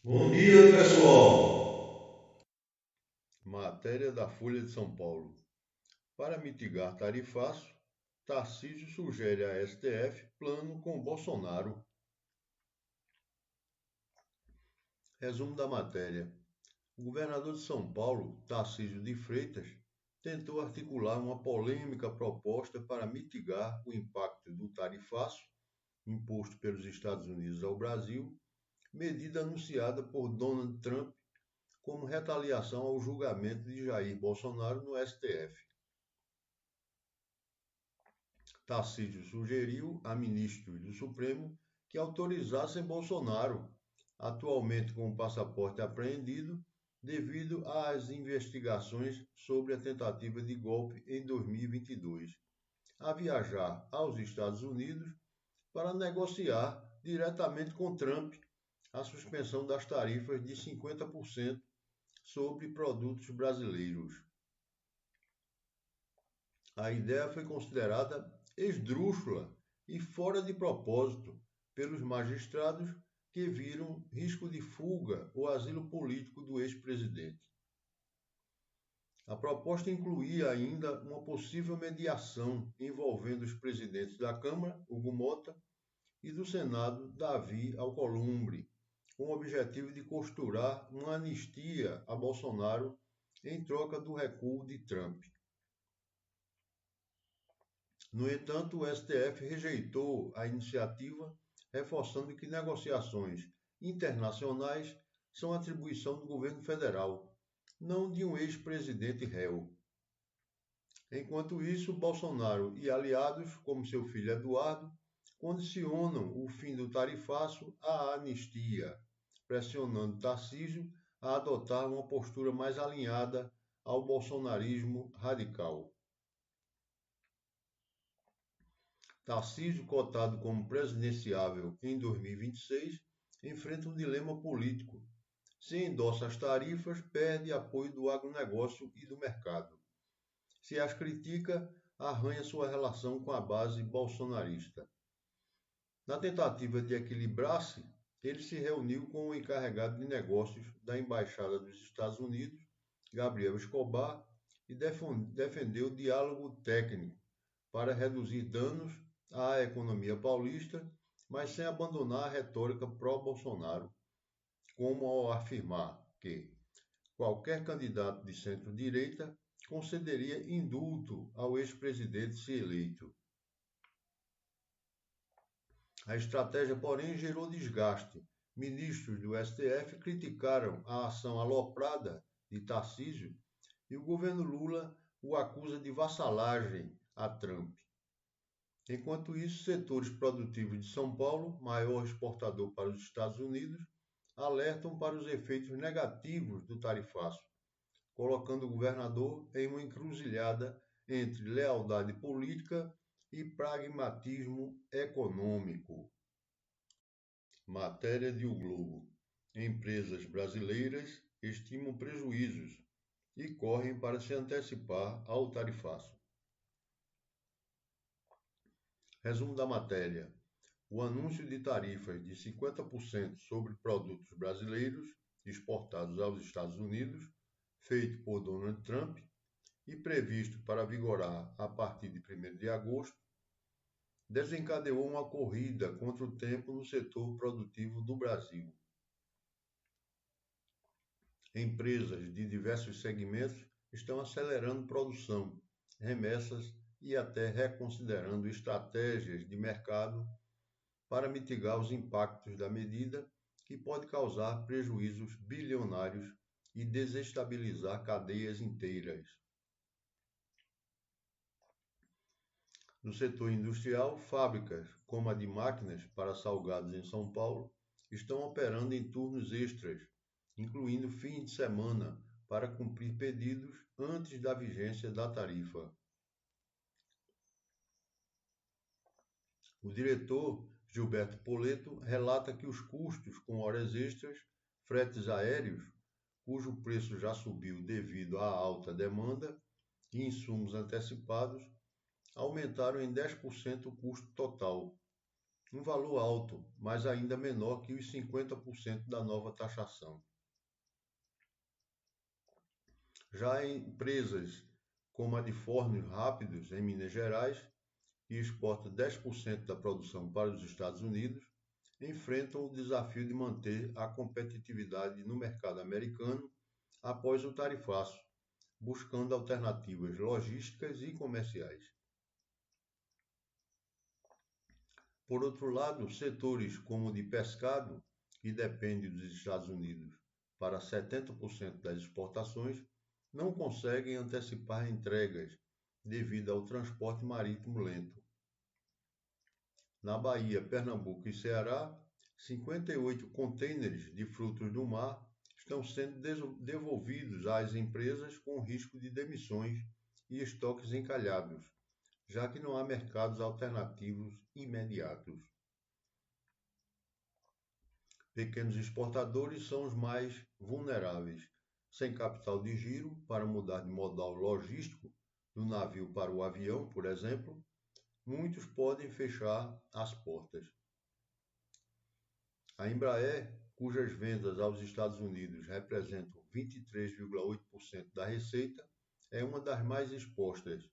Bom dia, pessoal. Matéria da Folha de São Paulo. Para mitigar tarifaço, Tarcísio sugere à STF plano com Bolsonaro. Resumo da matéria. O governador de São Paulo, Tarcísio de Freitas, tentou articular uma polêmica proposta para mitigar o impacto do tarifaço imposto pelos Estados Unidos ao Brasil, medida anunciada por Donald Trump como retaliação ao julgamento de Jair Bolsonaro no STF. Tarcísio sugeriu a ministros do Supremo que autorizassem Bolsonaro, atualmente com o passaporte apreendido, devido às investigações sobre a tentativa de golpe em 2022, a viajar aos Estados Unidos para negociar diretamente com Trump a suspensão das tarifas de 50% sobre produtos brasileiros. A ideia foi considerada esdrúxula e fora de propósito pelos magistrados que viram risco de fuga ou asilo político do ex-presidente. A proposta incluía ainda uma possível mediação envolvendo os presidentes da Câmara, Hugo Mota, e do Senado, Davi Alcolumbre, com o objetivo de costurar uma anistia a Bolsonaro em troca do recuo de Trump. No entanto, o STF rejeitou a iniciativa, reforçando que negociações internacionais são atribuição do governo federal, não de um ex-presidente réu. Enquanto isso, Bolsonaro e aliados, como seu filho Eduardo, condicionam o fim do tarifaço à anistia, pressionando Tarcísio a adotar uma postura mais alinhada ao bolsonarismo radical. Tarcísio, cotado como presidenciável em 2026, enfrenta um dilema político. Se endossa as tarifas, perde apoio do agronegócio e do mercado. Se as critica, arranha sua relação com a base bolsonarista. Na tentativa de equilibrar-se, ele se reuniu com o encarregado de negócios da Embaixada dos Estados Unidos, Gabriel Escobar, e defendeu diálogo técnico para reduzir danos à economia paulista, mas sem abandonar a retórica pró-Bolsonaro, como ao afirmar que qualquer candidato de centro-direita concederia indulto ao ex-presidente se eleito. A estratégia, porém, gerou desgaste. Ministros do STF criticaram a ação aloprada de Tarcísio e o governo Lula o acusa de vassalagem a Trump. Enquanto isso, setores produtivos de São Paulo, maior exportador para os Estados Unidos, alertam para os efeitos negativos do tarifaço, colocando o governador em uma encruzilhada entre lealdade política e pragmatismo econômico. Matéria de O Globo. Empresas brasileiras estimam prejuízos e correm para se antecipar ao tarifaço. Resumo da matéria. O anúncio de tarifas de 50% sobre produtos brasileiros exportados aos Estados Unidos, feito por Donald Trump e previsto para vigorar a partir de 1º de agosto, desencadeou uma corrida contra o tempo no setor produtivo do Brasil. Empresas de diversos segmentos estão acelerando produção, remessas e até reconsiderando estratégias de mercado para mitigar os impactos da medida, que pode causar prejuízos bilionários e desestabilizar cadeias inteiras. No setor industrial, fábricas como a de máquinas para salgados em São Paulo estão operando em turnos extras, incluindo fim de semana, para cumprir pedidos antes da vigência da tarifa. O diretor Gilberto Poleto relata que os custos com horas extras, fretes aéreos, cujo preço já subiu devido à alta demanda, e insumos antecipados, aumentaram em 10% o custo total. um valor alto, mas ainda menor que os 50% da nova taxação. Já em empresas como a de Fornos Rápidos, em Minas Gerais, que exporta 10% da produção para os Estados Unidos, enfrentam o desafio de manter a competitividade no mercado americano após o tarifaço, buscando alternativas logísticas e comerciais. Por outro lado, setores como o de pescado, que depende dos Estados Unidos para 70% das exportações, não conseguem antecipar entregas devido ao transporte marítimo lento. Na Bahia, Pernambuco e Ceará, 58 contêineres de frutos do mar estão sendo devolvidos às empresas com risco de demissões e estoques encalhados, já que não há mercados alternativos imediatos. Pequenos exportadores são os mais vulneráveis. Sem capital de giro para mudar de modal logístico do navio para o avião, por exemplo, muitos podem fechar as portas. A Embraer, cujas vendas aos Estados Unidos representam 23,8% da receita, é uma das mais expostas.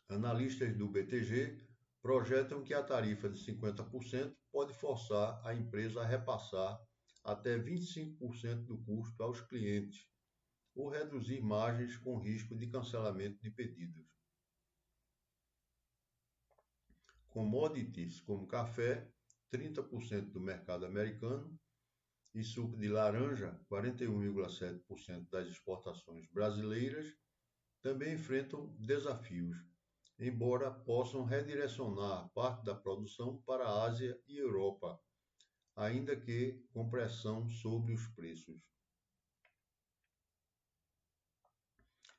Analistas do BTG projetam que a tarifa de 50% pode forçar a empresa a repassar até 25% do custo aos clientes ou reduzir margens com risco de cancelamento de pedidos. Commodities como café, 30% do mercado americano, e suco de laranja, 41,7% das exportações brasileiras, também enfrentam desafios, embora possam redirecionar parte da produção para a Ásia e Europa, ainda que com pressão sobre os preços.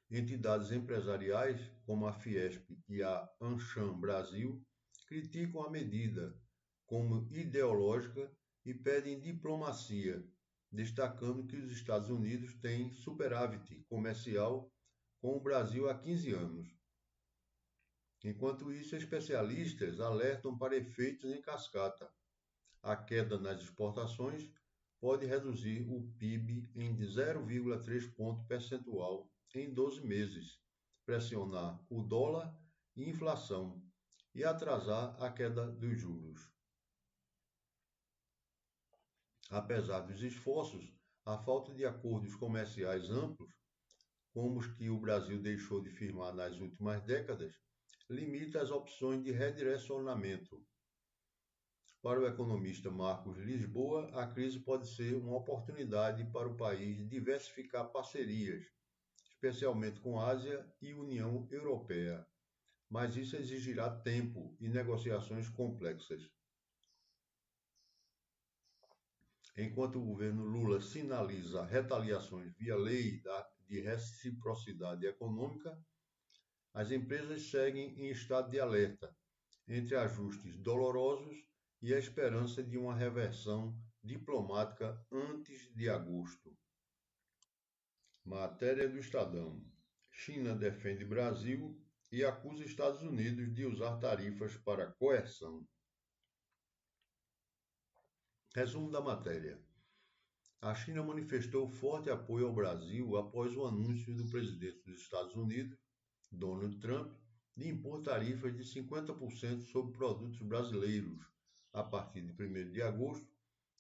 Entidades empresariais, como a Fiesp e a Anshan Brasil, criticam a medida como ideológica e pedem diplomacia, destacando que os Estados Unidos têm superávit comercial com o Brasil há 15 anos. Enquanto isso, especialistas alertam para efeitos em cascata. A queda nas exportações pode reduzir o PIB em 0,3 ponto percentual em 12 meses, pressionar o dólar e inflação e atrasar a queda dos juros. Apesar dos esforços, a falta de acordos comerciais amplos, como os que o Brasil deixou de firmar nas últimas décadas, limita as opções de redirecionamento. Para o economista Marcos Lisboa, a crise pode ser uma oportunidade para o país diversificar parcerias, especialmente com a Ásia e União Europeia, mas isso exigirá tempo e negociações complexas. Enquanto o governo Lula sinaliza retaliações via lei de reciprocidade econômica, as empresas seguem em estado de alerta, entre ajustes dolorosos e a esperança de uma reversão diplomática antes de agosto. Matéria do Estadão. China defende Brasil e acusa Estados Unidos de usar tarifas para coerção. Resumo da matéria. A China manifestou forte apoio ao Brasil após o anúncio do presidente dos Estados Unidos, Donald Trump, de impor tarifas de 50% sobre produtos brasileiros a partir de 1º de agosto,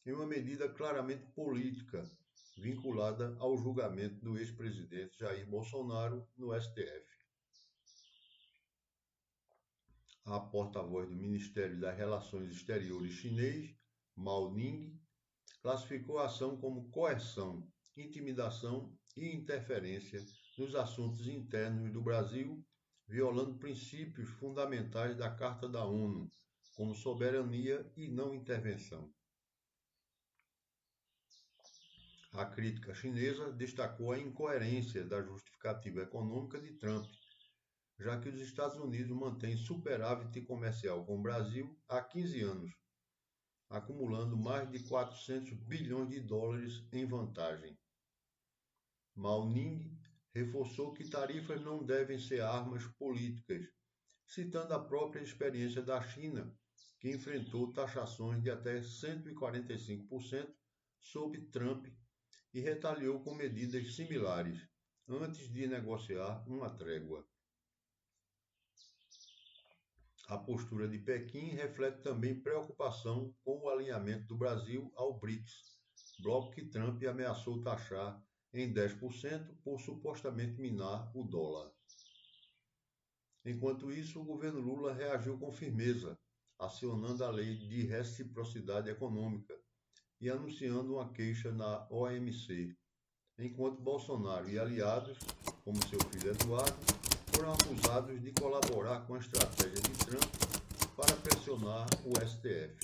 em uma medida claramente política, vinculada ao julgamento do ex-presidente Jair Bolsonaro no STF. A porta-voz do Ministério das Relações Exteriores chinês, Mao Ning, classificou a ação como coerção, intimidação e interferência nos assuntos internos do Brasil, violando princípios fundamentais da Carta da ONU, como soberania e não intervenção. A crítica chinesa destacou a incoerência da justificativa econômica de Trump, já que os Estados Unidos mantêm superávit comercial com o Brasil há 15 anos, acumulando mais de 400 bilhões de dólares em vantagem. Mao Ning reforçou que tarifas não devem ser armas políticas, citando a própria experiência da China, que enfrentou taxações de até 145% sob Trump e retaliou com medidas similares, antes de negociar uma trégua. A postura de Pequim reflete também preocupação com o alinhamento do Brasil ao BRICS, bloco que Trump ameaçou taxar em 10% por supostamente minar o dólar. Enquanto isso, o governo Lula reagiu com firmeza, acionando a lei de reciprocidade econômica e anunciando uma queixa na OMC, enquanto Bolsonaro e aliados, como seu filho Eduardo, foram acusados de colaborar com a estratégia de Trump para pressionar o STF.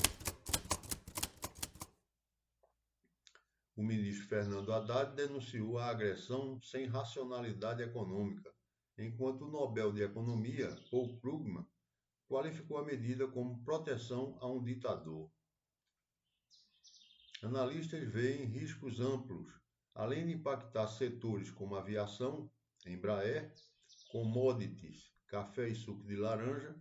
O ministro Fernando Haddad denunciou a agressão sem racionalidade econômica, enquanto o Nobel de Economia, Paul Krugman, qualificou a medida como proteção a um ditador. Analistas veem riscos amplos, além de impactar setores como aviação, Embraer, commodities, café e suco de laranja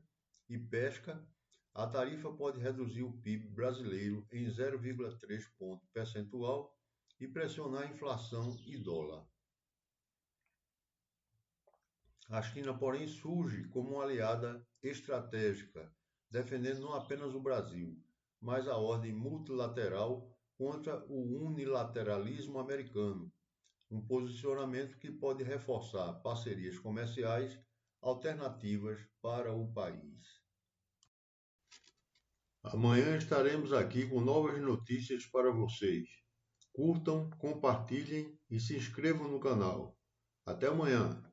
e pesca. A tarifa pode reduzir o PIB brasileiro em 0,3 ponto percentual e pressionar a inflação e dólar. A China, porém, surge como uma aliada estratégica, defendendo não apenas o Brasil, mas a ordem multilateral contra o unilateralismo americano, um posicionamento que pode reforçar parcerias comerciais alternativas para o país. Amanhã estaremos aqui com novas notícias para vocês. Curtam, compartilhem e se inscrevam no canal. Até amanhã!